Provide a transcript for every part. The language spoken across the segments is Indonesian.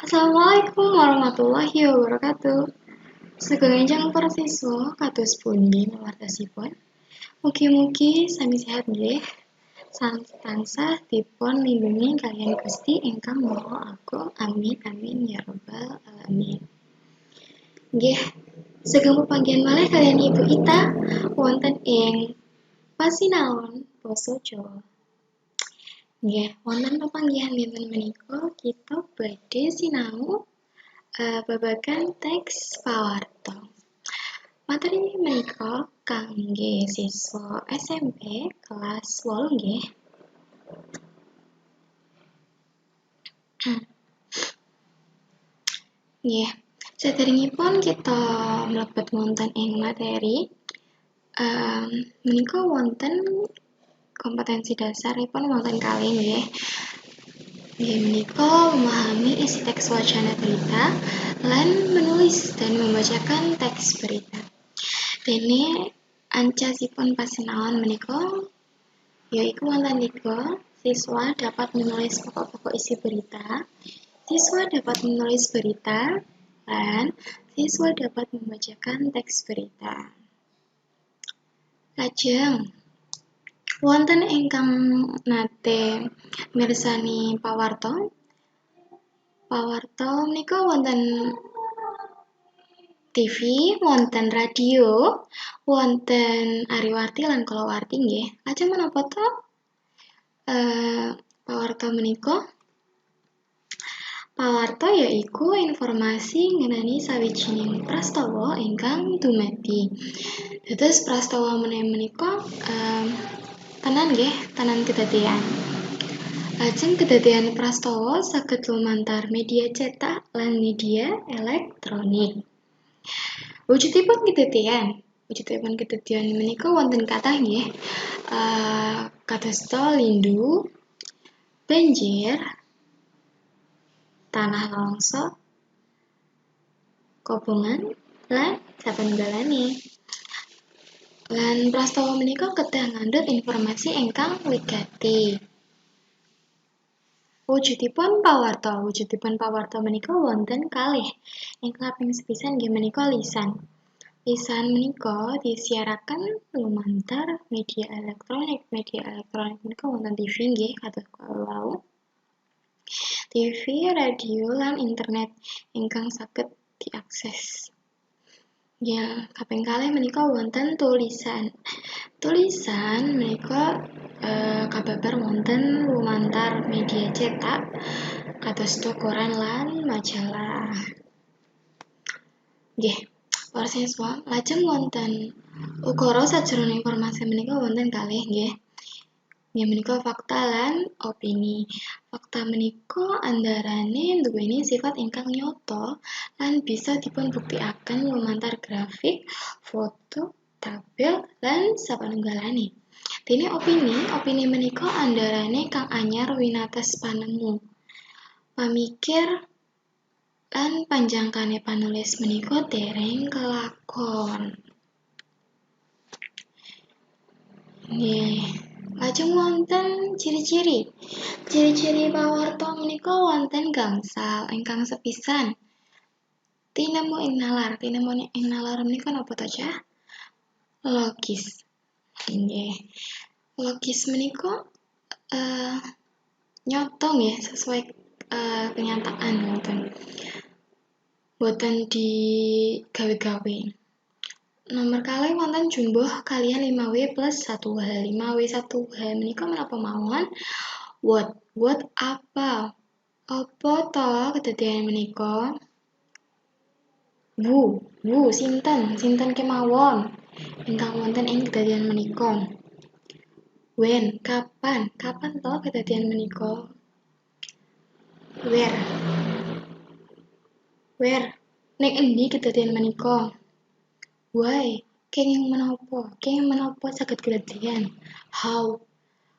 Assalamualaikum warahmatullahi wabarakatuh. Sugeng enjang para siswa kados pundi mawartosipun. Mugi-mugi sami sehat nggih. Tansah dipun lindungi kaliyan Gusti ingkang Maha Agung. Amin amin ya rabbal alamin. Nggih, sugeng pepanggihan malih kaliyan Ibu Ita wonten ing pasinaon basa Jawa. Nggih, wonten pepanggihan dinten menika kita badhe sinau babagan teks pawarta. Materi menika kangge siswa SMP kelas 8 nggih. Nggih, saderengipun kita mlebet wonten ing materi menika wonten kompetensi dasaripun wonten kalih nggih. Nggih menika memahami isi teks wacana berita lan menulis dan membacakan teks berita. Dene ancasipun pasinaon menika yaiku wonten 3, siswa dapat menulis pokok-pokok isi berita, siswa dapat menulis berita, dan siswa dapat membacakan teks berita. Lajeng wonten ingkang nate mirsani pawarta. Pawarta menika wonten TV, wonten radio, wonten Ariwarti lan Kalawarti nggih. Lajeng menapa to? Pawarta menika pawarta yaiku informasi ngenani sawijining prastawa ingkang dumadi. Dados prastawa menika tenan nggih, tenan kedadean. Lajeng kedadean prastawa saged lumantar media cetak lan media elektronik. Wujudipun kedadean menika wonten kathah nggih. Kadosta lindhu, banjir, tanah longsor, kobongan, lan sapanunggalane. Lan prastawa menika kedah ngandhut informasi ingkang wigati. Wujudipun pawarta menika wonten kalih. Ingkang kaping sepisan nggih menika lisan. Lisan menika disiaraken lumantar media elektronik. Media elektronik menika wonten TV nggih kados wau. TV, radio, lan internet ingkang saged diakses. Ya, kaping kalih menika wonten tulisan. Tulisan menika kababar wonten lumantar media cetak kados koran lan majalah. Nggih, para siswa, lajeng wonten ukara sajroning informasi menika wonten kalih nggih. Nggih menika fakta lan opini. Fakta menika andarane nduweni sifat ingkang nyata lan bisa dipunbuktikaken lumantar grafik, foto, tabel, lan sapanunggalane. Dene opini menika andarane kang anyar winates panemu, pamikir, lan panjangkane panulis menika dereng kelakon. Nggih, lajeng wonten ciri-ciri. Ciri-ciri pawarta menika wonten gangsal ingkang sepisan. Tinemu ing nalar menika napa to, Cah? Logis. Nggih. Logis menika nyata nggih sesuai kenyataan boten digawe-gawe. Nomor kalih wonten jumbuh kalian 5W plus 1H. 5W 1H menika menapa mawon? What apa? Apa to kedadean menika? Sinten kemawon ingkang wonten ing kedadean menika. When, kapan to kedadean menika? Where, ning endi kedadean menika? Why, kenging menapa saged kedadean? How,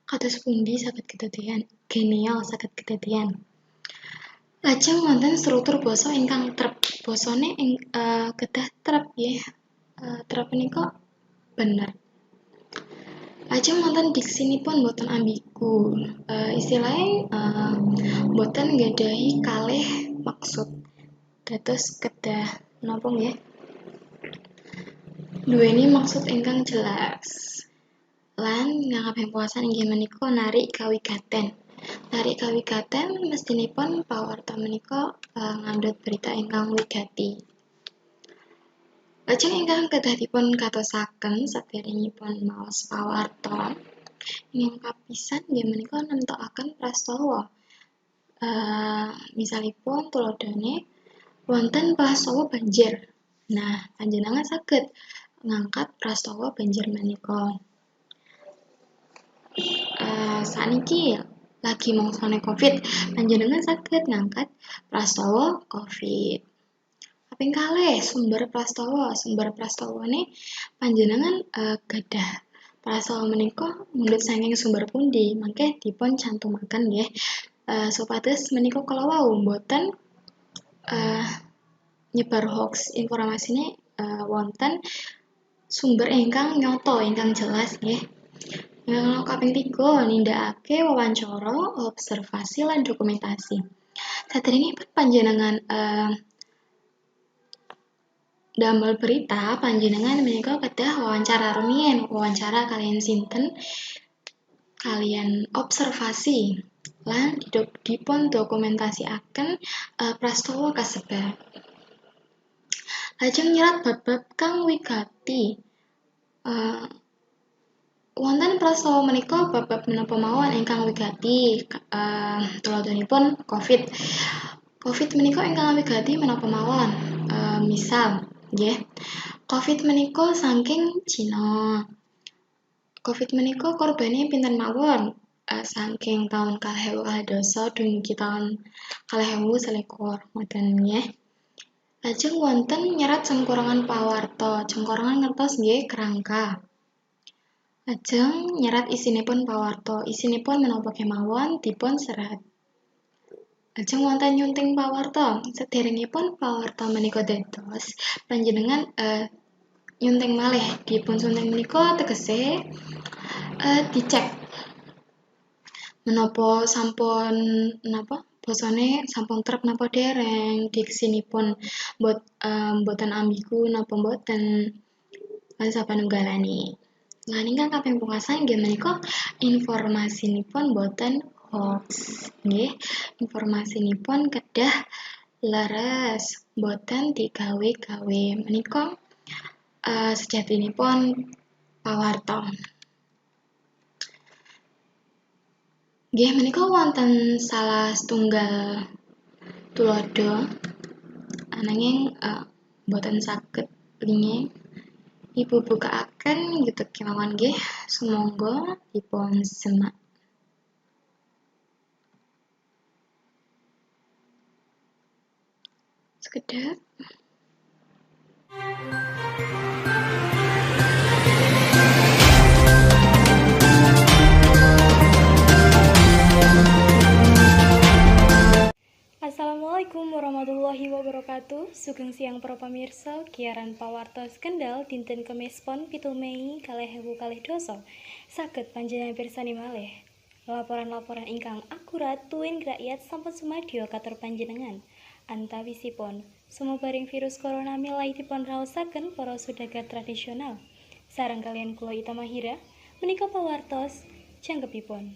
kados pundi saged kedadean? Genial saged kedadean. Lajeng wonten struktur basa ingkang trep. Basane kedah trep nggih. Trep menika bener. Lajeng wonten diksinipun boten ambigu. Istilahé boten nggadhahi kalih maksud dados kedah napa nggih? Duweni maksud ingkang jelas. Lan ngangge puasan inggih menika narik kawigaten. Narik kawigaten mestinipun pawarta menika ngandhut berita ingkang wigati. Lajeng ingkang kedah dipun katosaken sadèrèngipun maos pawarta ingkang kapisan inggih menika nemtokaken prastawa. Misalipun tuladhane wonten prastawa banjir. Nah, panjenengan saged ngangkat prastawa banjir menika. Saniki lagi mangsane Covid, panjenengan saged ngangkat prastawa Covid. Kaping kalih sumber prastawane panjenengan gadah prastawa menika mundhut saking sumber pundi, mangke dipun cantumaken nggih supados menika kala wau boten nyebar hoax informasine wonten sumber ingkang nyata ingkang jelas nggih. Kaping 3 nindakake wawancara, observasi lan dokumentasi. Sadèrèngipun panjenengan damel berita, panjenengan menika kedah wawancara rumiyin, wawancara kalian sinten, kalian observasi lan dipun dokumentasiaken prastawa kasebat. Lajeng nyerat bab-bab kang wigati. Wonten prastawa menika bab-bab menapa mawon ingkang wigati, tuladhanipun Covid. Covid menika ingkang wigati menapa mawon. Misal nggih, Covid menika saking Cina. Covid menika korbane pinten mawon? Saking taun 2012 dumugi taun 2021 ngoten nggih. Lajeng wonten nyerat cengkorongan pawarta. Cengkorongan ngertos nggih kerangka. Lajeng nyerat isinipun pawarta. Isinipun menapa kemawon dipun serat. Lajeng wonten nyunting pawarta. Sadèrèngipun pawarta menika dados, panjenengan nyunting malih. Dipun sunting menika tegese dicek menapa sampun basane sampun trep napa dereng, diksinipun boten ambigu napa boten, lan sapanunggalane. Lan ingkang kaping pungkasan inggih menika informasinipun boten hoax nggih. Informasinipun kedah leres, boten digawe-gawe. Menika sejatinipun pawarta. Nggih menika wonten salah setunggal tuladha ananging boten saged lingih Ibu bukaaken YouTube kemawon nggih. Sumangga dipun semak. Sekedap. Assalamualaikum warahmatullahi wabarakatuh. Sugeng siang para pamirsa, giaran pawartos Kendal dinten Kemis Pon 7 Mei 2022. Saged panjenengan pirsani malih laporan-laporan ingkang akurat tuwin rakyat sampun sumadyo katur panjenengan. Antawisipun sumebaring virus corona milai dipun raosaken para saudagar tradisional. Sareng kalian kula Ita Mahira menika pawartos jangkepipun.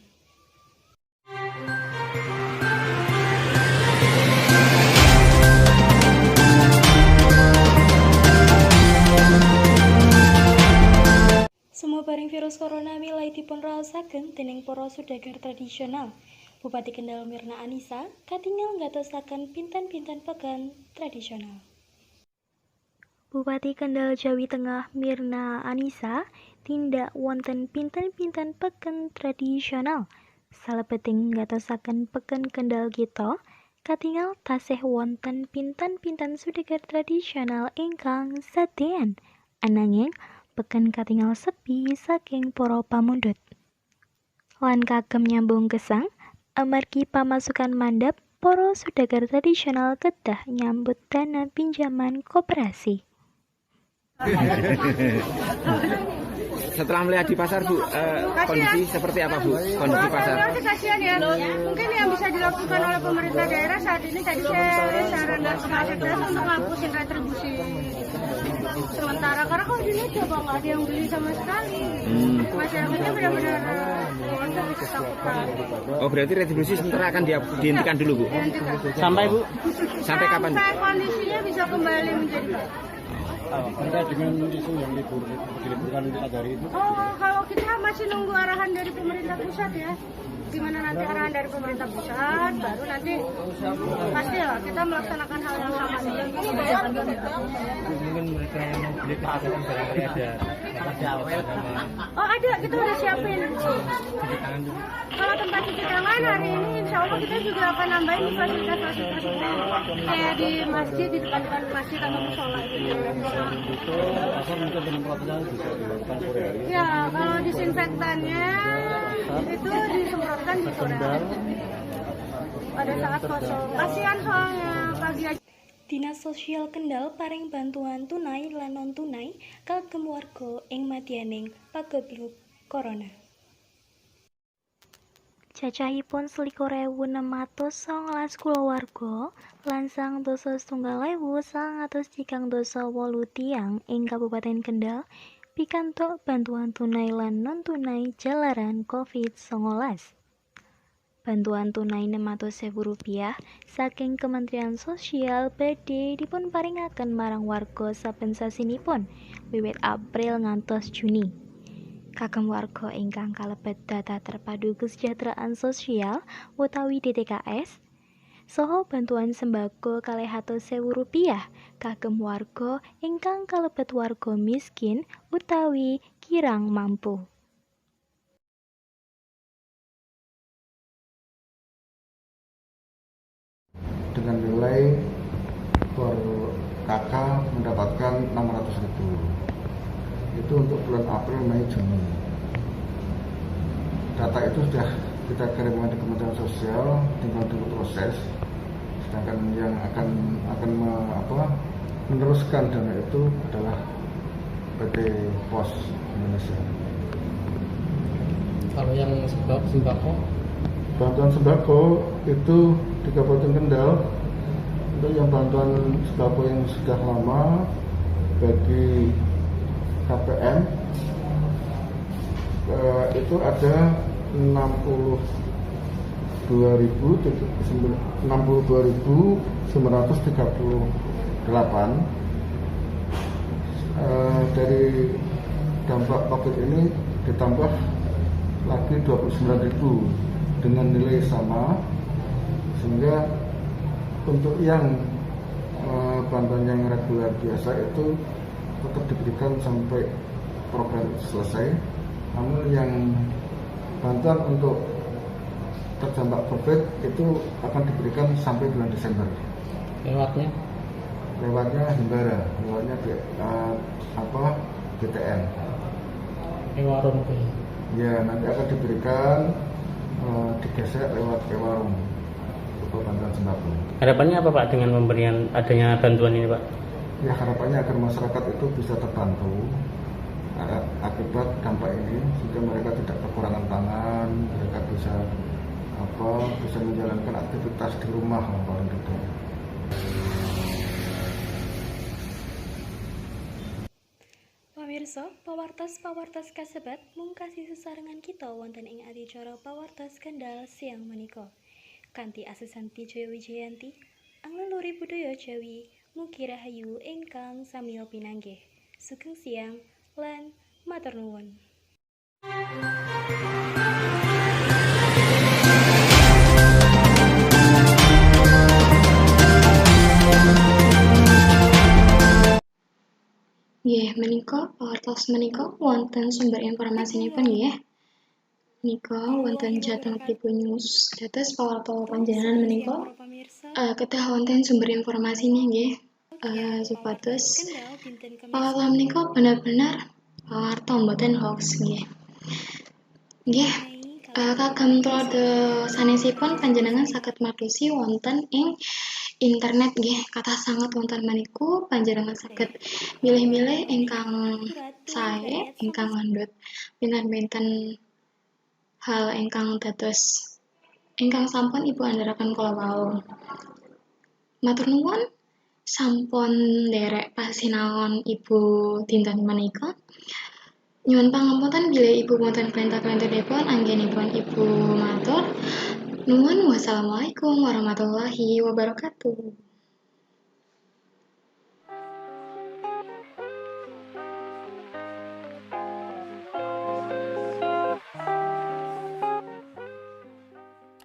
Sumebaring virus corona milai dipun raosaken dening para saudagar tradisional. Bupati Kendal Mirna Anissa katingal ngatosaken pinten-pinten pekan tradisional. Bupati Kendal Jawi Tengah Mirna Anissa tindak wonten pinten-pinten pekan tradisional. Salebeting ngatosaken pekan Kendal kita katingal tasih wonten pinten-pinten saudagar tradisional ingkang sedayan. Ananging pekan katingal sepi saking para pamundhut. Lan kagem nyambung gesang amargi pamasukan mandap para saudagar tradisional kedah nyambut dana pinjaman koperasi. setelah melihat di pasar Bu, kondisi seperti apa Bu? Kondisi pasar? Kasihan ya. Mungkin yang bisa dilakukan oleh pemerintah daerah saat ini tadi saya sarankan ke Mas Sekdes untuk ngapusin retribusi sementara, karena kalau dilihat coba nggak ada yang beli sama sekali. Masyarakatnya benar-benar ketakutan. Oh, berarti retribusi sementara akan dihentikan dulu Bu? Sampai Bu? Sampai kapan? Sampai kondisinya bisa kembali menjadi baik. Terkait dengan isu yang diliburkan 4 hari itu? Oh, kalau kita masih nunggu arahan dari pemerintah pusat ya. Gimana nanti arahan dari pemerintah pusat, baru nanti pasti lah kita melaksanakan hal yang sama. Mungkin mereka yang mau beli ke pasar barangkali ada Oh ada, kita udah siapin. Kalau tempat cuci tangan hari ini insya Allah kita juga akan nambahin di fasilitas-fasilitas kayak di masjid, di depan-depan masjid atau musola gitu. pasar mungkin penyemprotannya bisa dilakukan sore hari. Ya, kalau disinfektannya itu disemprotkan di sore hari. Pada saat kosong. Kasihan soalnya pagi aja. Dinas Sosial Kendal paring bantuan tunai lan non tunai kagem warga ing madyaning pageblug corona. Cacahipun 21.619 kulawarga lan 1.9.938 tiyang ing Kabupaten Kendal pikantuk bantuan tunai lan non tunai jalaran COVID-19. Bantuan tunai Rp600.000 saking Kementerian Sosial badhe dipunparingaken marang warga saben sasinipun wiwit April ngantos Juni. Kagem warga ingkang kalebet data terpadu kesejahteraan sosial utawi DTKS saha bantuan sembako Rp600.000 kagem warga ingkang kalebet warga miskin utawi kirang mampu. Dengan nilai per KK mendapatkan 600.000. Itu untuk bulan April, Mei, Juni. Data itu sudah kita kirimkan ke Kementerian Sosial, tinggal tunggu proses. Sedangkan yang akan meneruskan dana itu adalah PT Pos Indonesia. Kalau yang sembako? Bantuan sembako itu di Kabupaten Kendal untuk yang bantuan sembako yang sudah lama bagi KPM itu ada 62.938 dari dampak COVID ini ditambah lagi 29.000 dengan nilai sama, sehingga untuk yang bantuan yang reguler biasa itu tetap diberikan sampai program selesai, namun yang bantuan untuk terdampak COVID itu akan diberikan sampai bulan Desember. Lewatnya Himbara, lewatnya BTN. warung Ya, nanti akan diberikan digesek lewat warung untuk bantuan sembako. Harapannya apa Pak dengan pemberian adanya bantuan ini Pak? Ya, harapannya agar masyarakat itu bisa terbantu akibat dampak ini, sehingga mereka tidak kekurangan pangan, mereka bisa menjalankan aktivitas di rumah paling tidak. Pamirsa, pawartos kasebat mungkasi sesarengan kita wonten ing adicara pawartos Kendal siang menika. Kanthi asesanti Jaya Wijayanti, Anglen Luri Budaya Jawi, mugi rahayu ingkang samiya pinanggih. Sugeng siang lan matur nuwun. Nggih, menika pawartos menika wonten sumber informasinipun nggih. Menika wonten Jateng Tribun News. Dados pawarta panjenengan menika kedah wonten sumber informasinya nggih. Supados pawarta menika benar-benar pawarta mboten hoax nggih. Nggih, kagem tuladha sanesipun panjenengan saged madosi wonten ing internet nggih kathah sanget wonten maniku panjenengan saged milih-milih ingkang sae ingkang ngandhut pinten-pinten hal ingkang dados ingkang sampun Ibu andharaken kala wau. Matur nuwun sampun nderek pasinaon Ibu dinten menika. Nyuwun pangapunten bilih Ibu wonten klentah-klenthahipun anggenipun Ibu matur. Nuwun wassalamualaikum warahmatullahi wabarakatuh.